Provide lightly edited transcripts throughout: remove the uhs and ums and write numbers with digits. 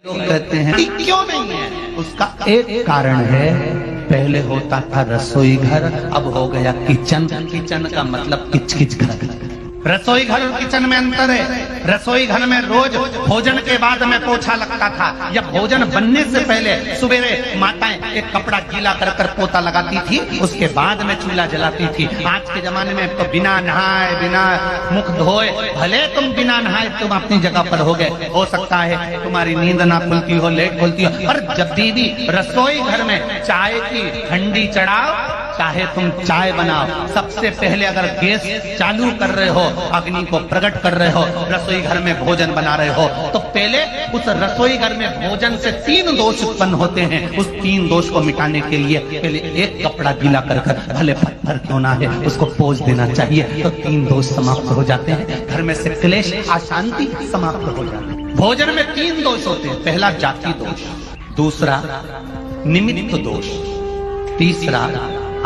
लोग कहते हैं कि क्यों नहीं है, उसका एक कारण है। पहले होता था रसोई घर, अब हो गया किचन। किचन का मतलब किच किच घर। रसोई घर और किचन में अंतर है। रसोई घर में रोज भोजन के बाद में पोछा लगता था, या भोजन बनने से पहले सवेरे माताएं एक कपड़ा गीला कर कर पोता लगाती थी, उसके बाद में चूल्हा जलाती थी। आज के जमाने में तो बिना नहाए बिना मुख धोए, भले तुम बिना नहाए तुम अपनी जगह पर हो गए, हो सकता है तुम्हारी नींद ना खुलती हो, लेट खुलती हो, पर जब भी रसोई घर में चाय की हंडी चढ़ाओ, चाहे तुम चाय बनाओ, सबसे पहले अगर गैस चालू कर रहे हो, अग्नि को प्रकट कर रहे हो, रसोई घर में भोजन बना रहे हो, तो पहले उस रसोई घर में भोजन से 3 दोष उत्पन्न होते हैं। उस 3 दोष को मिटाने के लिए पहले एक कपड़ा गीला कर कर, भले पत्थर क्यों ना है, उसको पोंछ देना चाहिए, तो 3 दोष समाप्त हो जाते हैं। घर में से क्लेश अशांति समाप्त हो जाती है। भोजन में 3 दोष होते हैं। पहला जाति दोष, दूसरा निमित्त दोष, तीसरा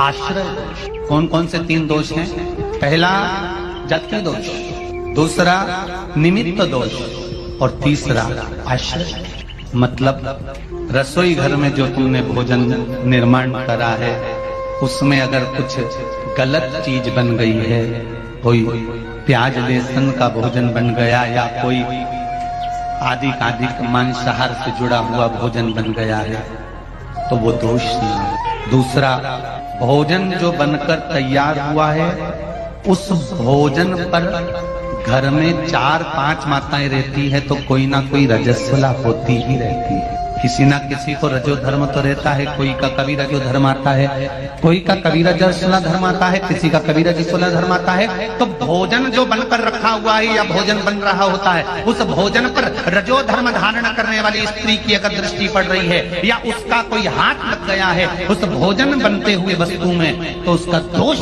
आश्रय दोष। कौन कौन से 3 दोष हैं? पहला जाति दोष, दूसरा निमित्त दोष और तीसरा आश्रय। मतलब रसोई घर में जो तुमने भोजन निर्माण करा है, उसमें अगर कुछ गलत चीज बन गई है, कोई प्याज लहसुन का भोजन बन गया, या कोई आदि मांसाहार से जुड़ा हुआ भोजन बन गया है, तो वो दोष नहीं। दूसरा, भोजन जो बनकर तैयार हुआ है, उस भोजन पर घर में 4-5 माताएं रहती है, तो कोई ना कोई रजस्वला होती ही रहती है। किसी ना किसी को रजो धर्म तो रहता है, कोई का कभी रजो धर्म आता है, कोई का कभी रजस्वला धर्म आता है, किसी का कभी रजस्वला धर्म आता है। तो भोजन जो बनकर रखा हुआ है या भोजन बन रहा होता है, उस भोजन पर रजो धर्म धारण करने वाली स्त्री की अगर दृष्टि पड़ रही है, या उसका कोई हाथ लग गया है उस भोजन बनते हुए वस्तु में, तो उसका दोष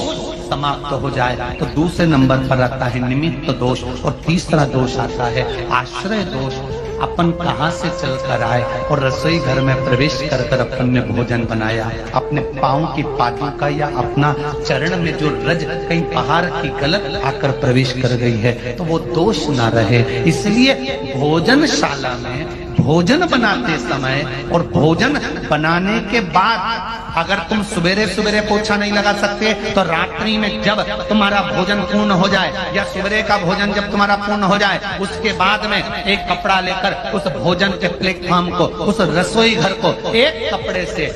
समाप्त हो जाए। तो दूसरे नंबर पर आता है निमित्त दोष, और तीसरा दोष आता है आश्रय दोष। अपन कहाँ से चल कर आए और रसोई घर में प्रवेश कर कर अपन ने भोजन बनाया, अपने पाँव की पादुका या अपना चरण में जो रज कहीं पहाड़ की गलत आकर प्रवेश कर गई है, तो वो दोष ना रहे। इसलिए भोजनशाला में भोजन बनाते समय और भोजन बनाने के बाद अगर तुम सवेरे सवेरे पोछा नहीं लगा सकते, तो रात्रि में जब तुम्हारा भोजन पूर्ण हो जाए, या सवेरे का भोजन जब तुम्हारा पूर्ण हो जाए, उसके बाद में एक कपड़ा लेकर उस भोजन के प्लेटफॉर्म को, उस रसोई घर को एक कपड़े से,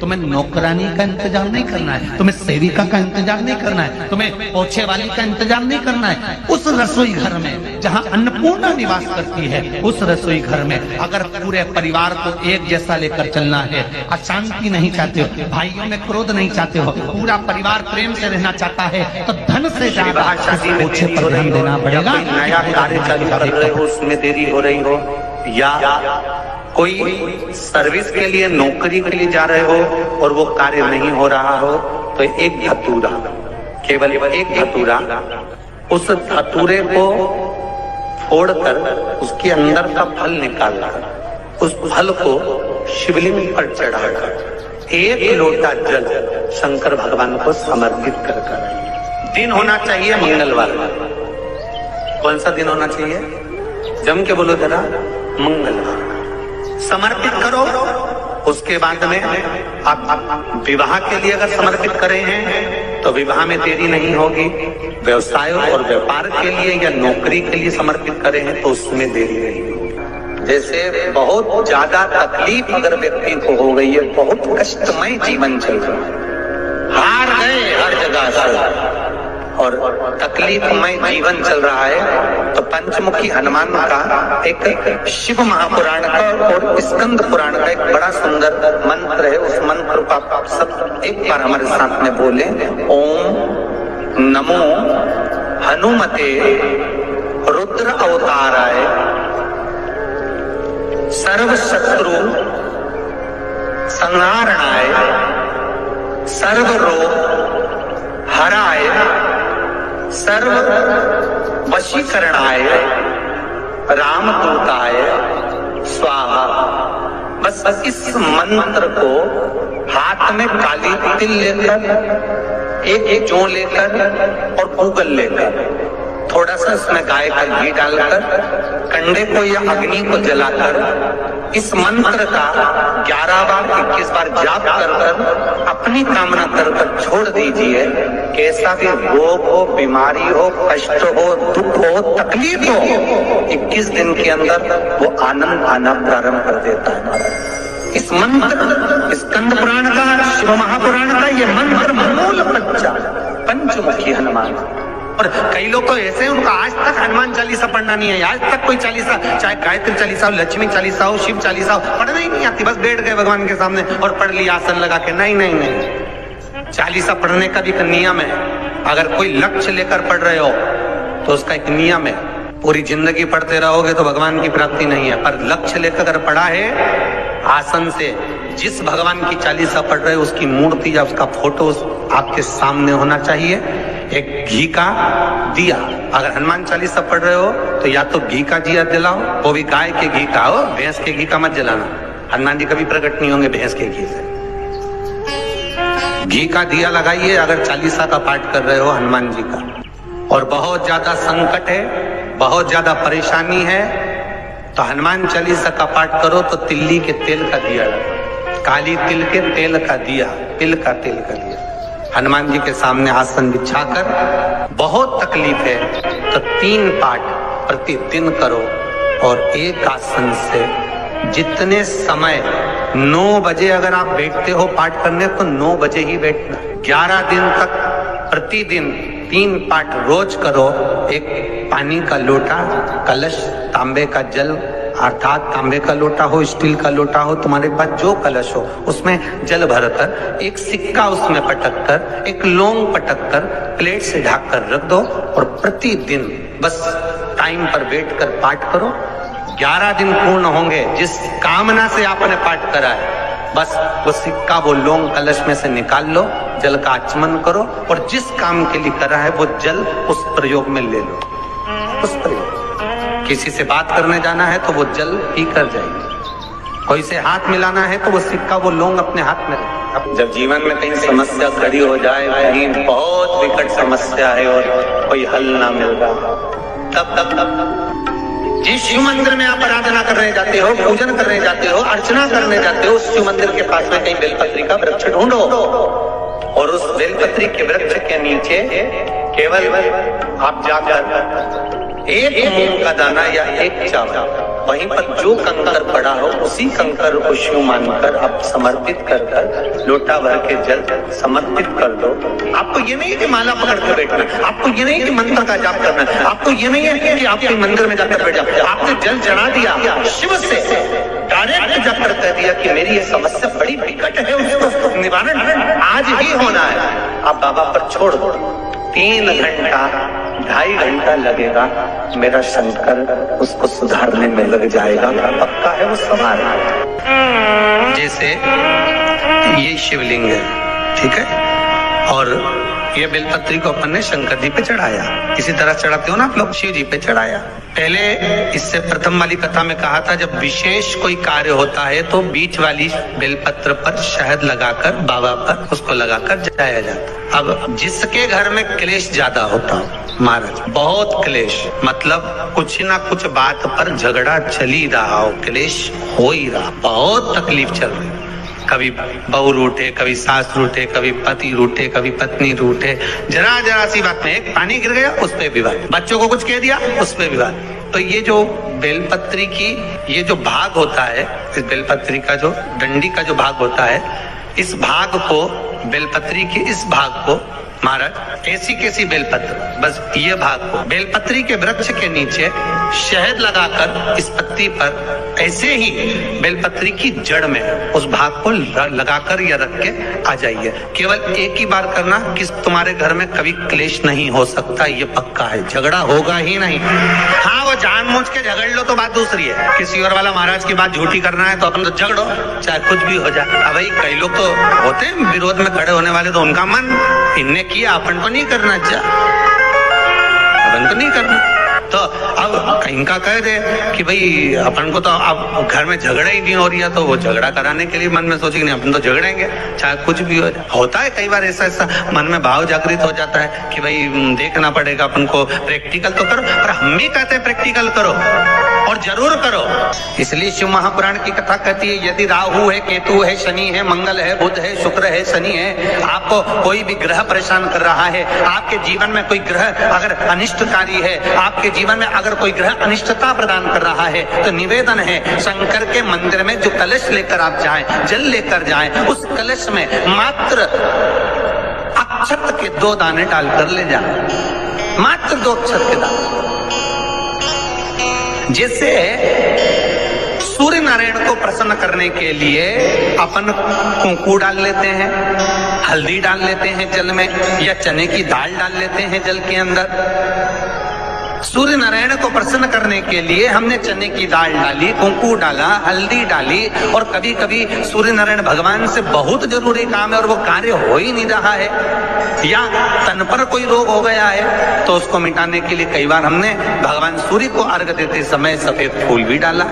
तुम्हें नौकरानी का इंतजाम नहीं करना है, तुम्हें सेविका का इंतजाम नहीं करना है, तुम्हें पोछे वाली का इंतजाम नहीं करना है। उस रसोई घर में जहाँ अन्नपूर्णा निवास करती है, उस रसोई घर में अगर पूरे परिवार को एक जैसा लेकर चलना है, अशांति नहीं चाहते हो, भाइयों में क्रोध नहीं चाहते हो, पूरा परिवार प्रेम से रहना चाहता है, तो धन से ज्यादा पोछे पर ध्यान देना पड़ेगा। नया कार्य चालू कर रहे हो, उसमें देरी हो रही हो, या कोई सर्विस के लिए नौकरी के लिए जा रहे हो और वो कार्य नहीं हो रहा हो, तो एक धतूरा, केवल एक धतूरा, उस धतूरे को फोड़कर उसके अंदर का फल निकालना, उस फल को शिवलिंग पर चढ़ाकर 1 लोटा जल शंकर भगवान को समर्पित कर। दिन होना चाहिए मंगलवार। कौन सा दिन होना चाहिए? जम के बोलो जरा, मंगलवार समर्पित करो। उसके बाद में आप विवाह के लिए अगर समर्पित करे हैं, तो विवाह में देरी नहीं होगी। व्यवसाय और व्यापार के लिए या नौकरी के लिए समर्पित करे हैं, तो उसमें देरी नहीं होगी। जैसे बहुत ज्यादा तकलीफ अगर व्यक्ति को हो गई है, बहुत कष्टमय जीवन चल रहा है, हार गए हर जगह से और तकलीफमय जीवन चल रहा है, तो पंचमुखी हनुमान का एक शिव महापुराण का और स्कंद पुराण का एक बड़ा सुंदर मंत्र है। उस मंत्र को आप सब एक बार हमारे साथ में बोले। ओम नमो हनुमते रुद्र अवताराय सर्व शत्रु संहारणाय सर्व रोग हराय सर्व वशीकरणाय रामदूताय स्वाहा। बस इस मंत्र को हाथ में काली तिल लेकर, एक जौ लेकर और पूगल लेकर, थोड़ा सा इसमें गाय का घी डालकर कंडे को या अग्नि को जलाकर इस मंत्र का 11 बार 21 बार जाप कर अपनी कामना कर छोड़ दीजिए। कैसा भी रोग हो, बीमारी हो, कष्ट हो, दुख हो, तकलीफ हो, 21 दिन के अंदर वो आनंद आना प्रारंभ कर देता है। इस मंत्र, स्कंद पुराण का, शिव महापुराण का ये मंत्र मूल बच्चा पंचमुखी हनुमान। और कई लोग तो ऐसे हैं उनका आज तक हनुमान चालीसा पढ़ना नहीं है, आज तक कोई चालीसा, चाहे गायत्री चालीसा हो, लक्ष्मी चालीसा हो, शिव चालीसा हो, पढ़ना ही नहीं आती। बस बैठ गए भगवान के सामने और पढ़ लिया आसन लगा के। नहीं नहीं नहीं, चालीसा पढ़ने का भी एक नियम है। अगर कोई लक्ष्य लेकर पढ़ रहे हो तो उसका एक नियम है। पूरी जिंदगी पढ़ते रहोगे तो भगवान की प्राप्ति नहीं है, पर लक्ष्य लेकर अगर पढ़ा है आसन से, जिस भगवान की चालीसा पढ़ रहे हो उसकी मूर्ति या उसका फोटो आपके सामने होना चाहिए। एक घी का दिया, अगर हनुमान चालीसा पढ़ रहे हो तो या तो घी का दिया जलाओ, वो भी गाय के घी का हो, भैंस के घी का मत जलाना। हनुमान जी कभी प्रकट नहीं होंगे भैंस के घी से। घी का दिया लगाइए अगर चालीसा का पाठ कर रहे हो हनुमान जी का। और बहुत ज्यादा संकट है, बहुत ज्यादा परेशानी है तो हनुमान चालीसा का पाठ करो तो तिल्ली के तेल का दिया लगाओ, काली तिल के तेल का दिया, तिल का तेल का दिया हनुमान जी के सामने आसन बिछाकर। बहुत तकलीफ है तो 3 पाठ प्रतिदिन करो और एक आसन से जितने समय 9 बजे अगर आप बैठते हो पाठ करने तो 9 बजे ही बैठना। 11 दिन तक प्रतिदिन 3 पाठ रोज करो। एक पानी का लोटा, कलश, तांबे का जल अर्थात तांबे का लोटा हो, स्टील का लोटा हो, तुम्हारे पास जो कलश हो उसमें जल भरकर एक सिक्का उसमें पटक कर, एक लौंग पटक कर प्लेट से ढक कर रख दो और प्रतिदिन बस टाइम पर बैठकर पाठ करो। 11 दिन पूर्ण होंगे, जिस कामना से आपने पाठ करा है बस वो सिक्का, वो लौंग कलश में से निकाल लो, जल का आचमन करो और जिस काम के लिए करा है वो जल उस प्रयोग में ले लो। उस प्रयोग, किसी से बात करने जाना है तो वो जल पी कर जाएगी, कोई से हाथ मिलाना है तो वो सिक्का, वो लौंग अपने हाथ में रखे। अब जब जीवन में कहीं समस्या खड़ी हो जाए, कहीं बहुत विकट समस्या है और कोई हल ना मिल रहा, तब जिस शिव मंदिर में आप आराधना करने जाते हो, पूजन करने जाते हो, अर्चना करने जाते हो, उस शिव मंदिर के पास में कहीं बेलपत्री का वृक्ष ढूंढो और उस बेलपत्री के वृक्ष के नीचे केवल आप जाकर एक मूंग का दाना या एक चावल, वहीं पर जो कंकर पड़ा हो उसी कंकर को शिव मानकर आप समर्पित कर लोटा भर के जल समर्पित कर दो। आपको ये नहीं है कि माला पकड़ के बैठना, आपको ये नहीं है कि मंत्र का जाप करना, आपको ये नहीं है कि आपके मंदिर में जाकर बैठ जाओ। आपने जल चढ़ा दिया, शिव से डायरेक्ट जाकर कह दिया कि मेरी ये समस्या बड़ी विकट है, उसको निवारण आज ही होना है। आप बाबा पर छोड़ दो, 3 घंटा 2.5 घंटा लगेगा, मेरा शंकर उसको सुधारने में लग जाएगा, पक्का है वो संभाल। जैसे ये शिवलिंग है, ठीक है, और ये बेलपत्री को अपन ने शंकर जी पे चढ़ाया, इसी तरह चढ़ाते हो ना आप लोग, शिव जी पे चढ़ाया। पहले इससे प्रथम वाली कथा में कहा था जब विशेष कोई कार्य होता है तो बीच वाली बेलपत्र पर शहद लगाकर बाबा पर उसको लगाकर जाया जाता। अब जिसके घर में क्लेश ज्यादा होता हो महाराज, बहुत क्लेश, मतलब कुछ ना कुछ बात पर झगड़ा चल ही रहा हो, क्लेश हो ही रहा, बहुत तकलीफ चल रही, कभी बहू रूठे, कभी सास रूठे, कभी पति रूठे, कभी पत्नी रूठे, जरा जरा सी बात में एक पानी गिर गया उस पे विवाद, बच्चों को कुछ कह दिया उस पे विवाद। तो ये जो बेलपत्री की ये जो भाग होता है, इस बेलपत्री का जो डंडी का जो भाग होता है, इस भाग को, बेलपत्री के इस भाग को महाराज, ऐसी कैसी बेलपत्र, बस ये भाग को बेलपत्री के वृक्ष के नीचे शहद लगाकर इस पत्ती पर ऐसे ही बेलपत्री की जड़ में उस भाग को लगाकर या रख के आ जाइए। केवल एक ही बार करना कि तुम्हारे घर में कभी क्लेश नहीं हो सकता, ये पक्का है, झगड़ा होगा ही नहीं। हाँ, वो जानबूझ के झगड़ लो तो बात दूसरी है, किसी और वाला महाराज की बात झूठी करना है तो अपन तो झगड़ो, चाहे कुछ भी हो जाए। अब भाई कई लोग तो होते हैं विरोध में खड़े होने वाले, तो उनका मन इनने किया, अपन को नहीं करना, अपन को नहीं करना। तो अब इनका कह दे कि भाई अपन को तो अब घर में झगड़ा ही नहीं हो रही है, तो वो झगड़ा कराने के लिए मन में सोचे कि नहीं अपन तो झगड़ेंगे चाहे कुछ भी हो जाए। होता है कई बार ऐसा मन में भाव जागृत हो जाता है कि भाई देखना पड़ेगा अपन को, प्रैक्टिकल तो करो, और हम भी कहते हैं प्रैक्टिकल करो, और जरूर करो। इसलिए शिव महापुराण की कथा कहती है, यदि राहु है, केतु है, शनि है, मंगल है, बुध है, शुक्र है, शनि है, आपको कोई भी ग्रह परेशान कर रहा है, आपके जीवन में कोई ग्रह अगर अनिष्टकारी है, आपके जीवन में अगर कोई ग्रह अनिष्टता प्रदान कर रहा है, तो निवेदन है शंकर के मंदिर में जो कलश लेकर आप जाएं, जल लेकर जाएं, उस कलश में मात्र अक्षत के 2 दाने डालकर ले जाएं, मात्र 2 अक्षत के दाने। जैसे सूर्य नारायण को प्रसन्न करने के लिए अपन कुंकू डाल लेते हैं, हल्दी डाल लेते हैं जल में, या चने की दाल डाल लेते हैं जल के अंदर। सूर्य नारायण को प्रसन्न करने के लिए हमने चने की दाल डाली, कुंकू डाला, हल्दी डाली, और कभी कभी सूर्य नारायण भगवान से बहुत जरूरी काम है और वो कार्य हो ही नहीं रहा है, या तन पर कोई रोग हो गया है, तो उसको मिटाने के लिए कई बार हमने भगवान सूर्य को अर्घ देते समय सफेद फूल भी डाला,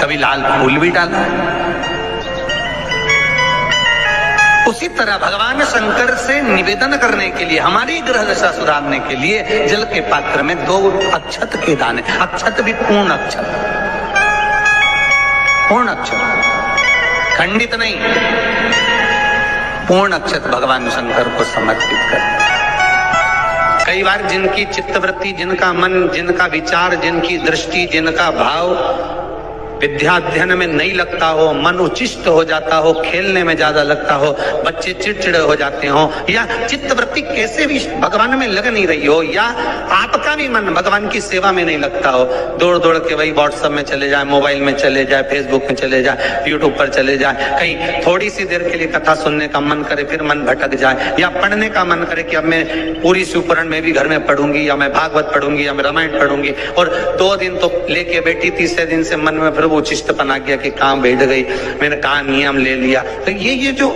कभी लाल फूल भी डाला। उसी तरह भगवान शंकर से निवेदन करने के लिए, हमारी ग्रह दशा सुधारने के लिए जल के पात्र में 2 अक्षत के दाने, अक्षत भी पूर्ण अक्षत, पूर्ण अक्षत, खंडित नहीं, पूर्ण अक्षत भगवान शंकर को समर्पित कर। कई बार जिनकी चित्तवृत्ति, जिनका मन, जिनका विचार, जिनकी दृष्टि, जिनका भाव विद्या अध्ययन में नहीं लगता हो, मन उचिष्ट हो जाता हो, खेलने में ज्यादा लगता हो, बच्चे चिड़चिड़े हो जाते हो, या चित्तवृत्ति कैसे भी भगवान में लग नहीं रही हो, या आपका भी मन भगवान की सेवा में नहीं लगता हो, दौड़ दौड़ के वही व्हाट्सएप में चले जाए, मोबाइल में चले जाए, फेसबुक में चले जाए, यूट्यूब पर चले जाए, कहीं थोड़ी सी देर के लिए कथा सुनने का मन करे फिर मन भटक जाए, या पढ़ने का मन करे कि अब मैं पूरी शिवपुराण में भी घर में पढ़ूंगी, या मैं भागवत पढ़ूंगी, या मैं रामायण पढ़ूंगी, और 2 दिन तो लेके बैठी, तीसरे दिन से मन में फिर वो उचिष्टपन आ गया कि कहां बैठ गई, मैंने कहा नियम ले लिया। तो ये जो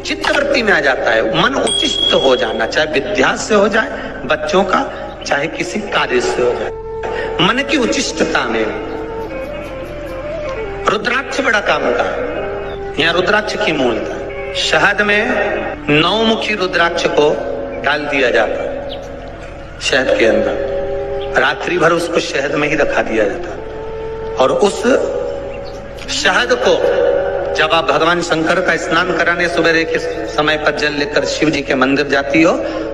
चित्तवृत्ति में आ जाता है, मन उचिष्ट हो जाना, चाहे विद्या से हो जाए बच्चों का, चाहे किसी कार्य से हो जाए, मन की उचिष्टता में। रुद्राक्ष बड़ा काम का, यहाँ रुद्राक्ष की मूलता, शहद में 9 मुखी रुद्राक्ष को डाल दिया जाता है शहद के अंदर, रात्रि भर उसको शहद में ही रखा दिया जाता है, और उस शहद को जब आप भगवान शंकर का स्नान कराने सुबह के समय पर जल लेकर शिव जी के मंदिर जाती हो,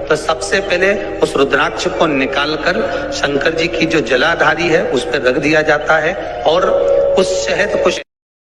तो सबसे पहले उस रुद्राक्ष को निकालकर शंकर जी की जो जलाधारी है उस पर रख दिया जाता है, और उस शहद को